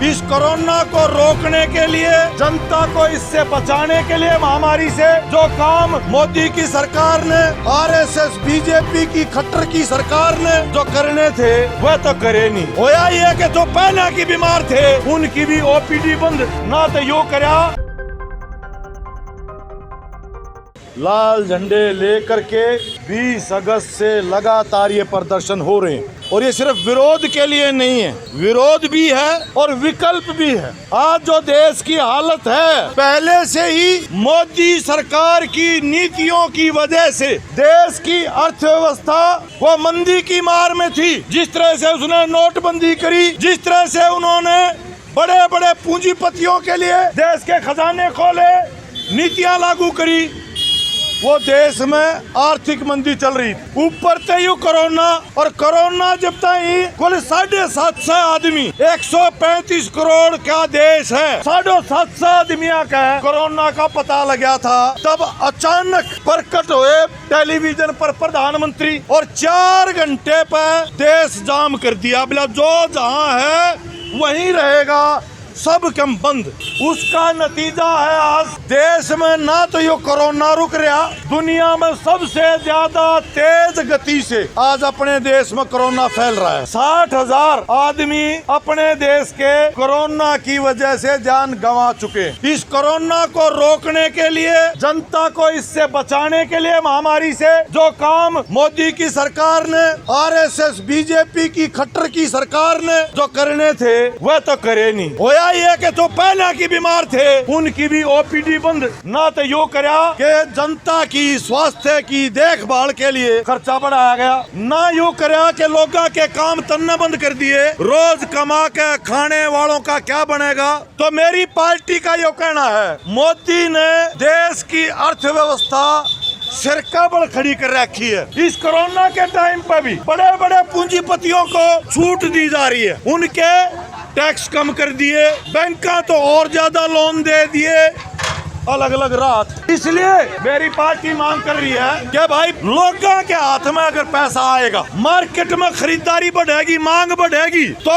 इस कोरोना को रोकने के लिए, जनता को इससे बचाने के लिए, महामारी से जो काम मोदी की सरकार ने, आरएसएस बीजेपी की खट्टर की सरकार ने जो करने थे वह तो करे नहीं। होया ये कि जो पहले की बीमार थे उनकी भी ओपीडी बंद ना तो यो करया। लाल झंडे लेकर के 20 अगस्त से लगातार ये प्रदर्शन हो रहे हैं और ये सिर्फ विरोध के लिए नहीं है, विरोध भी है और विकल्प भी है। आज जो देश की हालत है, पहले से ही मोदी सरकार की नीतियों की वजह से देश की अर्थव्यवस्था वो मंदी की मार में थी। जिस तरह से उसने नोटबंदी करी, जिस तरह से उन्होंने बड़े बड़े पूंजीपतियों के लिए देश के खजाने खोले, नीतियां लागू करी, वो देश में आर्थिक मंदी चल रही थी। ऊपर से यू कोरोना, और कोरोना जब तक कुल 750 आदमी, 135 करोड़ का देश है, 750 आदमियों का कोरोना का पता लगा था। तब अचानक प्रकट हुए टेलीविजन पर प्रधानमंत्री और 4 घंटे पर देश जाम कर दिया। बोला जो जहां है वहीं रहेगा, सब कम बंद। उसका नतीजा है आज देश में ना तो ये कोरोना रुक रहा, दुनिया में सबसे ज्यादा तेज गति से आज अपने देश में कोरोना फैल रहा है। 60,000 आदमी अपने देश के कोरोना की वजह से जान गंवा चुके। इस कोरोना को रोकने के लिए, जनता को इससे बचाने के लिए, महामारी से जो काम मोदी की सरकार ने, आरएसएस बीजेपी की खट्टर की सरकार ने जो करने थे वह तो करे नहीं। होया ये कि जो पहले की बीमार थे उनकी भी ओपीडी बंद ना तो यो करया कि जनता की स्वास्थ्य की देखभाल के लिए खर्चा बढ़ाया गया, ना यो करया कि लोगों के काम तन्ने बंद कर दिए। रोज कमा के खाने वालों का क्या बनेगा? तो मेरी पार्टी का यो कहना है, मोदी ने देश की अर्थव्यवस्था सिरकाबल खड़ी कर रखी है। इस कोरोना के टाइम पर भी बड़े बड़े पूंजीपतियों को छूट दी जा रही है, उनके टैक्स कम कर दिए, बैंका तो और ज्यादा लोन दे दिए, अलग अलग राहत। इसलिए मेरी पार्टी मांग कर रही है कि भाई लोगों के हाथ में अगर पैसा आएगा, मार्केट में खरीदारी बढ़ेगी, मांग बढ़ेगी, तो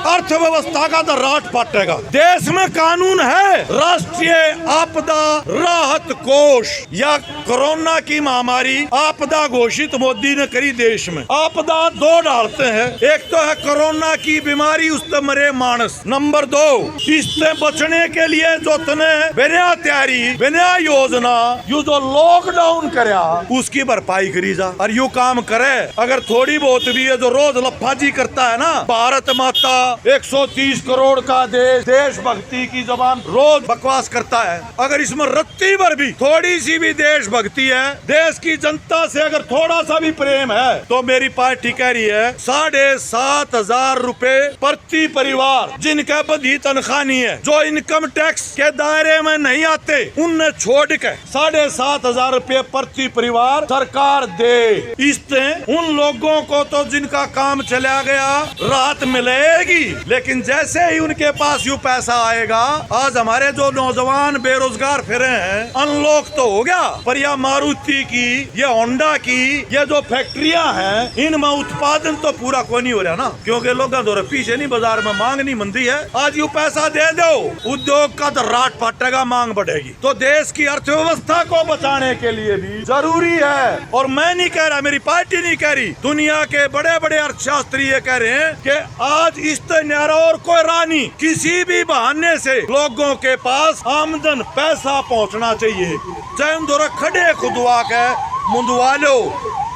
अर्थव्यवस्था का तो राट पाटेगा। देश में कानून है, राष्ट्रीय आपदा राहत कोष या कोरोना की महामारी आपदा घोषित मोदी ने करी। देश में आपदा 2 डालते हैं, एक तो है कोरोना की बीमारी, उससे मरे मानस। नंबर 2, इससे बचने के लिए जो तने बिना बिना योजना यू जो लॉकडाउन करया उसकी भरपाई करी जा। और यू काम करे अगर थोड़ी बहुत भी है, जो रोज लफाजी करता है ना, भारत माता 130 करोड़ का देश, देशभक्ति की जबान रोज बकवास करता है, अगर इसमें रत्ती भर भी थोड़ी सी भी देशभक्ति है, देश की जनता से अगर थोड़ा सा भी प्रेम है, तो मेरी पार्टी कह रही है 7,500 रुपए प्रति परिवार, जिनका बधी तनख्वाह नहीं है, जो इनकम टैक्स के दायरे में नहीं आते, उनने छोड़ के 7,500 रुपए प्रति परिवार सरकार दे। इससे उन लोगों को तो जिनका काम चला गया राहत मिलेगी, लेकिन जैसे ही उनके पास यू पैसा आएगा, आज हमारे जो नौजवान बेरोजगार फिरे हैं, अनलॉक तो हो गया, पर यह मारुति की, ये होंडा की, ये जो फैक्ट्रियां हैं, इनमें उत्पादन तो पूरा कोई नहीं हो रहा ना, क्योंकि लोगों द्वारा पीछे नहीं, बाजार में मांग नहीं मंदी है। आज यू पैसा दे दो, उद्योग का तो राट पाटेगा, मांग बढ़ेगी। तो देश की अर्थव्यवस्था को बचाने के लिए भी जरूरी है, और मैं नहीं कह रहा, मेरी पार्टी नहीं कह रही, दुनिया के बड़े बड़े अर्थशास्त्री ये कह रहे हैं कि आज इस न्यारा और कोई रानी किसी भी बहाने से लोगों के पास आमदन पैसा पहुंचना चाहिए, चाहे उन द्वारा खड़े खुदवा के मुंदवा लो,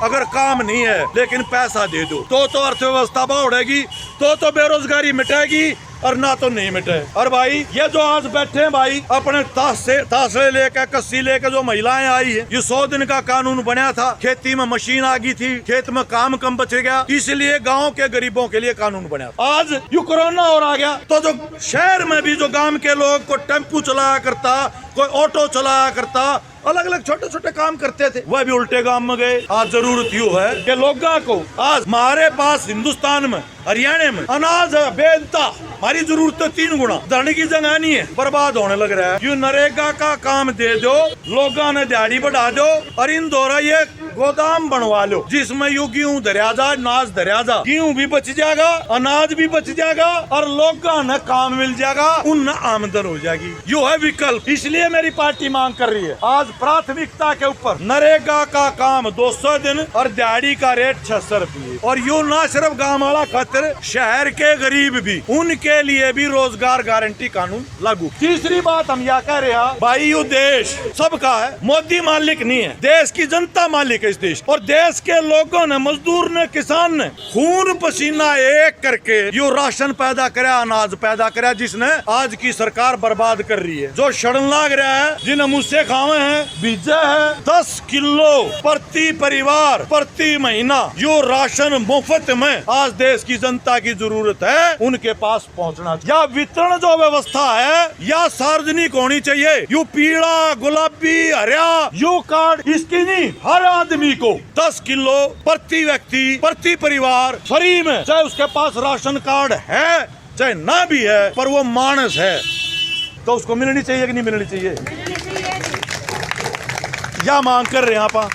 अगर काम नहीं है लेकिन पैसा दे दो, तो अर्थव्यवस्था बढ़ेगी, तो बेरोजगारी मिटेगी, और ना तो नहीं मिटे। और भाई ये जो आज बैठे हैं भाई, अपने ताशे लेके, कस्सी लेके जो महिलाएं आई है, ये 100 दिन का कानून बना था, खेती में मशीन आ गई थी, खेत में काम कम बच गया, इसलिए गांव के गरीबों के लिए कानून बना। आज यू कोरोना और आ गया, तो जो शहर में भी जो गांव के लोग को टेम्पू चलाया करता, कोई ऑटो चलाया करता, अलग अलग छोटे छोटे काम करते थे, वह भी उल्टे काम में गए। आज जरूरत यू है कि लोगों को, आज हमारे पास हिंदुस्तान में हरियाणा में अनाज है बेनता, हमारी जरूरत है 3 गुना, धरने की जगह नहीं है, बर्बाद होने लग रहा है। यू नरेगा का काम दे दो, लोगों ने दिहाड़ी बढ़ा दो और इन दौरा ये गोदाम बनवा लो जिसमें यू गेहूं धरिया जा, अनाज धरिया जा, गेहूं भी बच जाएगा, अनाज भी बच जाएगा और लोगों ने काम मिल जाएगा, उन आमदन हो जाएगी। यू है विकल्प। इसलिए मेरी पार्टी मांग कर रही है आज प्राथमिकता के ऊपर नरेगा का काम 200 दिन और दिहाड़ी का रेट 600 रुपये। और यू ना सिर्फ गाँव वाला खातिर, शहर के गरीब भी, उनके लिए भी रोजगार गारंटी कानून लागू। तीसरी बात हम यह कह रहे हैं, भाई यू देश सबका है, मोदी मालिक नहीं है, देश की जनता मालिक है इस देश। और देश के लोगों ने, मजदूर ने, किसान ने खून पसीना एक करके यो राशन पैदा करे, अनाज पैदा करे, जिसने आज की सरकार बर्बाद कर रही है। जो शरण लाग रहा है, जिन्हें मुझसे खावे हैं, बीजा है 10 किलो प्रति परिवार प्रति महीना, यो राशन मुफ्त में आज देश की जनता की जरूरत है उनके पास पहुंचना। या वितरण जो व्यवस्था है या सार्वजनिक होनी चाहिए। यू पीला, गुलाबी, हरा, यू कार्ड इसकी नहीं, हर आदमी को 10 किलो प्रति व्यक्ति प्रति परिवार फ्री में, चाहे उसके पास राशन कार्ड है चाहे ना भी है, पर वो मानस है तो उसको मिलनी चाहिए कि नहीं मिलनी चाहिए, या मांग कर रहे हैं आप।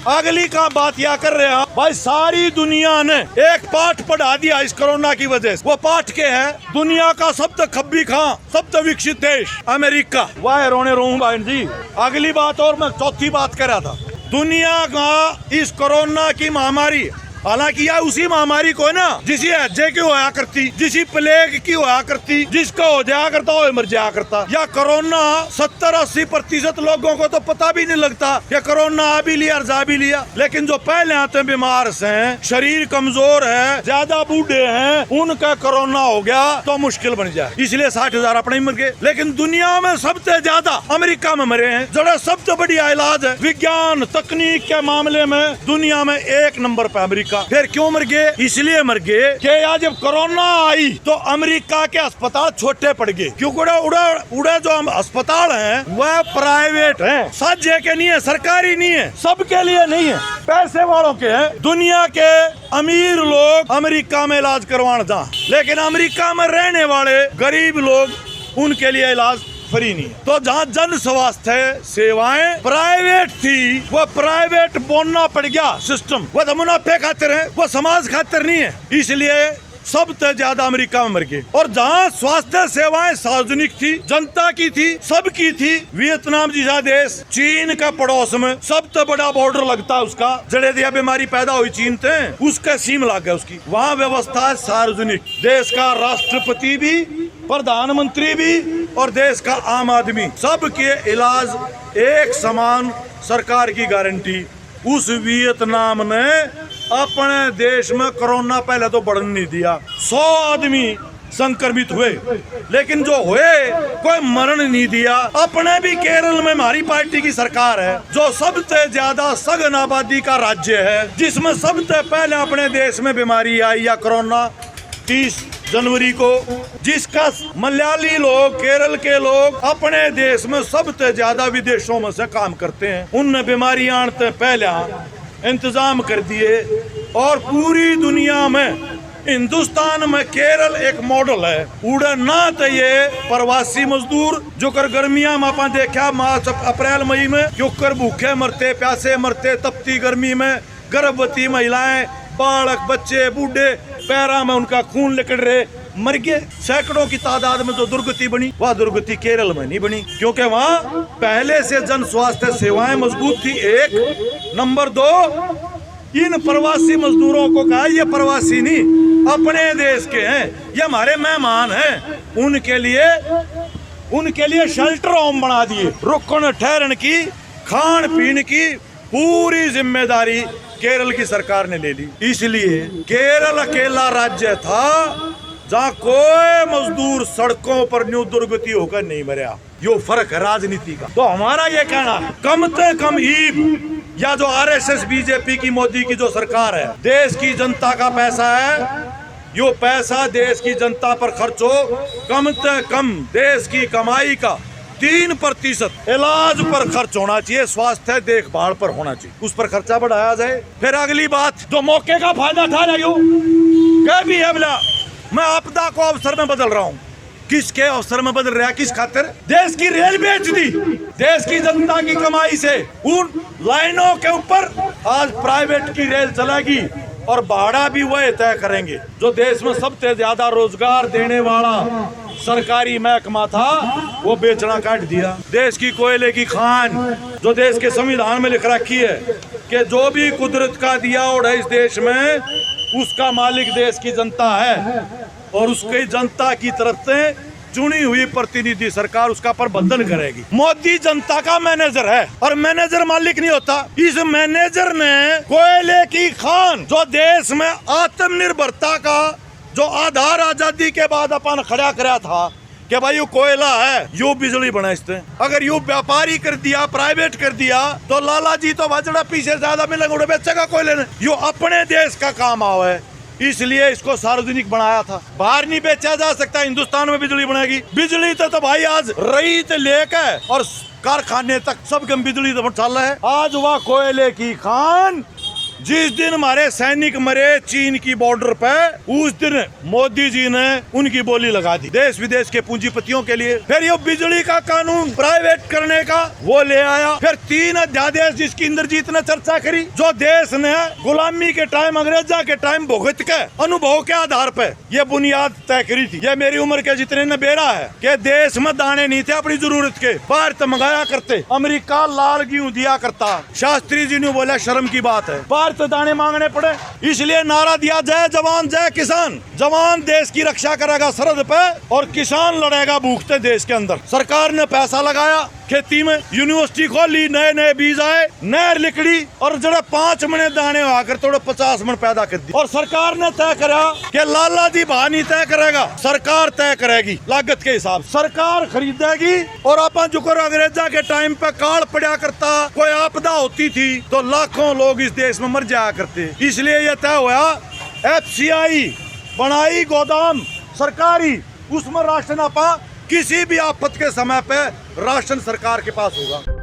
अगली का बात यह कर रहे हैं, भाई सारी दुनिया ने एक पाठ पढ़ा दिया इस कोरोना की वजह से। वो पाठ के है दुनिया का सबसे खब्बी खां, सबसे विकसित देश अमेरिका। वाह रोने रोऊं बहन जी। अगली बात और मैं चौथी बात कर रहा था, दुनिया का इस कोरोना की महामारी, हालांकि यह उसी महामारी को है ना जिसी हैजे की होया करती, जिसी प्लेग की होया करती, जिसका हो जाया करता वो मर जाया करता। या कोरोना 70-80% लोगों को तो पता भी नहीं लगता ये कोरोना आ भी लिया और जा भी लिया। लेकिन जो पहले आते हैं बीमार से, शरीर कमजोर है, ज्यादा बूढ़े हैं, उनका कोरोना हो गया तो मुश्किल बन जाए, इसलिए 60,000 अपने ही मर गए। लेकिन दुनिया में सबसे ज्यादा अमेरिका में मरे हैं, जो सबसे बढ़िया इलाज है विज्ञान तकनीक के मामले में दुनिया में 1 नंबर पे अमेरिका। फिर क्यों मर गए? इसलिए मर गए कि यार जब कोरोना आई तो अमेरिका के अस्पताल छोटे पड़ गए, क्योंकि उड़े जो अस्पताल हैं वह प्राइवेट हैं, साझे के नहीं है, सरकारी नहीं है, सबके लिए नहीं है, पैसे वालों के हैं। दुनिया के अमीर लोग अमेरिका में इलाज करवाने जा, लेकिन अमेरिका में रहने वाले गरीब लोग उनके लिए इलाज फ्री नहीं। तो जहाँ जन स्वास्थ्य सेवाएं प्राइवेट थी वो प्राइवेट बोलना पड़ गया सिस्टम, वो तो मुनाफे खातिर है, वो समाज खातिर नहीं है, इसलिए सबसे ज्यादा अमेरिका में मर गए। और जहाँ स्वास्थ्य सेवाएं सार्वजनिक थी, जनता की थी, सबकी थी, वियतनाम जैसा देश, चीन का पड़ोस में सबसे बड़ा बॉर्डर लगता है उसका, जड़े दिया बीमारी पैदा हुई चीन थे, उसका सीम लग गया उसकी, वहाँ व्यवस्था सार्वजनिक, देश का राष्ट्रपति भी, प्रधानमंत्री भी और देश का आम आदमी सबके इलाज एक समान, सरकार की गारंटी। उस वियतनाम ने अपने देश में कोरोना पहले तो बढ़ने नहीं दिया, 100 आदमी संक्रमित हुए, लेकिन जो हुए कोई मरण नहीं दिया। अपने भी केरल में हमारी पार्टी की सरकार है, जो सबसे ज्यादा सघन आबादी का राज्य है, जिसमें सबसे पहले अपने देश में बीमारी आई या कोरोना 30 जनवरी को, जिसका मलयाली लोग, केरल के लोग अपने देश में सबसे ज्यादा विदेशों में से काम करते हैं, उनने बीमारी आने पहले इंतजाम कर दिए। और पूरी दुनिया में, हिंदुस्तान में केरल एक मॉडल है। उड़े ना तो ये प्रवासी मजदूर जो कर गर्मिया में अपन देखा मार्च अप्रैल मई में, क्यों कर भूखे मरते, प्यासे मरते, तपती गर्मी में, गर्भवती महिलाएं, बालक, बच्चे, बूढ़े, पैरा में उनका खून निकल रहे, मर गए। सैकड़ों की तादाद में जो दुर्गति बनी, वह दुर्गति केरल में नहीं बनी, क्योंकि वहाँ पहले से जन स्वास्थ्य सेवाएं मजबूत थी, 1 नंबर 2 इन प्रवासी मजदूरों को कहा ये प्रवासी नहीं, अपने देश के हैं, ये हमारे मेहमान हैं, उनके लिए शेल्टर होम बना दिए, रुकन ठहरन की, खान पीन की पूरी जिम्मेदारी केरल की सरकार ने ले ली। इसलिए केरल अकेला राज्य था जहाँ कोई मजदूर सड़कों पर न्यू दुर्गति होकर नहीं मरा। यो फर्क है राजनीति का। तो हमारा ये कहना, कम से कम ईब या जो आरएसएस बीजेपी की मोदी की जो सरकार है, देश की जनता का पैसा है, यो पैसा देश की जनता पर खर्च हो, कम से कम देश की कमाई का 3% इलाज पर खर्च होना चाहिए, स्वास्थ्य देखभाल पर होना चाहिए, उस पर खर्चा बढ़ाया जाए। फिर अगली बात, जो मौके का फायदा उठा रही हो, क्या भी है बोला मैं आपदा को अवसर में बदल रहा हूँ। किसके अवसर में बदल रहा है? किस खातिर? देश की रेल बेच दी, देश की जनता की कमाई से उन लाइनों के ऊपर आज प्राइवेट की रेल चलेगी और भाड़ा भी वह तय करेंगे। जो देश में सबसे ज्यादा रोजगार देने वाला सरकारी महकमा था वो बेचना काट दिया। देश की कोयले की खान जो देश के संविधान में लिख रखी है कि जो भी कुदरत का दिया और है इस देश में उसका मालिक देश की जनता है और उसकी जनता की तरफ से चुनी हुई प्रतिनिधि सरकार उसका प्रबंधन करेगी। मोदी जनता का मैनेजर है और मैनेजर मालिक नहीं होता। इस मैनेजर ने कोयले की खान जो देश में आत्मनिर्भरता का जो आधार आजादी के बाद अपन खड़ा कराया था कि भाई यू कोयला है यू बिजली बना इससे, अगर यू व्यापारी कर दिया प्राइवेट कर दिया तो लाला जी तो बजड़ा पीछे ज्यादा मिलेंगे बेचेगा कोयले ने। यू अपने देश का काम आवा है इसलिए इसको सार्वजनिक बनाया था। बाहर नहीं बेचा जा सकता, हिंदुस्तान में बिजली बनेगी। बिजली तो भाई आज रही तो लेकर और कारखाने तक सब कम बिजली तो चल रहा है। आज वह कोयले की खान जिस दिन हमारे सैनिक मरे चीन की बॉर्डर पे उस दिन मोदी जी ने उनकी बोली लगा दी देश विदेश के पूंजीपतियों के लिए। फिर ये बिजली का कानून प्राइवेट करने का वो ले आया। फिर 3 अध्यादेश जिसकी इंद्रजीत ने चर्चा करी, जो देश ने गुलामी के टाइम अंग्रेजा के टाइम भुगत के अनुभव के आधार पे ये बुनियाद तय करी थी। ये मेरी उम्र के जितने ने बेरा है कि देश में दाने नहीं थे अपनी जरूरत के, भारत मंगाया करते, अमेरिका लाल गेहूं दिया करता। शास्त्री जी ने बोला शर्म की बात है, तो दाने मांगने पड़े, इसलिए नारा दिया जय जवान जय किसान। जवान देश की रक्षा करेगा सरहद पे और किसान लड़ेगा भूखते देश के अंदर। सरकार ने पैसा लगाया खेती में, यूनिवर्सिटी खोली, नए नए बीज आए, नहर लिकड़ी और जरा 5 मणे दाने आकर थोड़े 50 मन पैदा कर दी। और सरकार ने तय करा कि लाला जी भाव नहीं तय करेगा, सरकार तय करेगी लागत के हिसाब। सरकार खरीदेगी और अपन जो अंग्रेजा के टाइम पे काल पड़ा करता, कोई आपदा होती थी तो लाखों लोग इस देश में मर जाया करते। इसलिए यह तय हुआ FCI बनाई गोदाम सरकारी, उसमें राशन आपा किसी भी आफत के समय पे राशन सरकार के पास होगा।